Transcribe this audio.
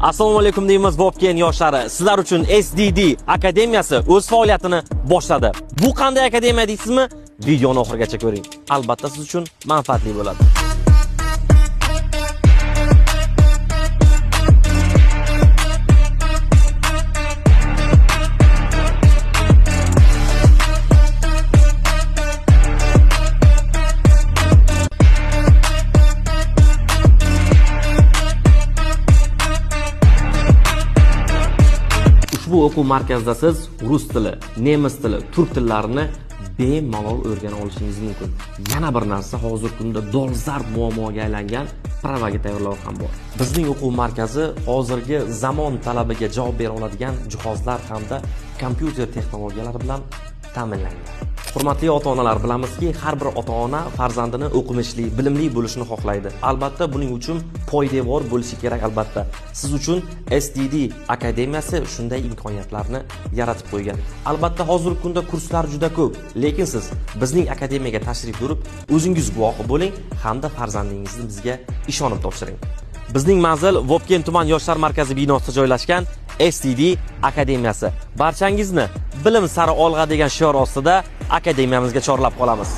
Assalomu alaykum deymiz Vobken yoshlari. Sizlar uchun SDD akademiyasi o'z faoliyatini boshladi. Bu qanday akademiya deysizmi? Videoni oxirigacha ko'ring. Albatta siz uchun manfaatli bo'ladi. Bu o'quv markazida siz rus tili, nemis tili, turk tillarini bemalol o'rgana olishingiz mumkin. Yana bir narsa, hozirgi kunda dolzarb muammoga aylangan pravaga tayyorlov ham bor. Bizning o'quv markazi hozirgi zamon talabiga javob bera oladigan jihozlar hamda kompyuter texnologiyalari bilan ta'minlangan. Hurmatli ota-onalar, bilamizki, har bir ota-ona farzandini o'qimishli, bilimli bo'lishini xohlaydi. Albatta, buning uchun poydevor bo'lishi kerak albatta. Siz uchun SDD akademiyasi shunday imkoniyatlarni yaratib qo'ygan. Albatta, hozirgi kunda kurslar juda ko'p, lekin siz bizning akademiyaga tashrif buyurib, o'zingiz guvohi bo'ling hamda farzandingizni bizga ishonib topshiring. Bizning manzil Vobken tuman yoshlar markazi binosida joylashgan SDD akademiyasi. Barchangizni bilim sari olg'a degan shior ostida akademiyamizga chorlab qolamiz.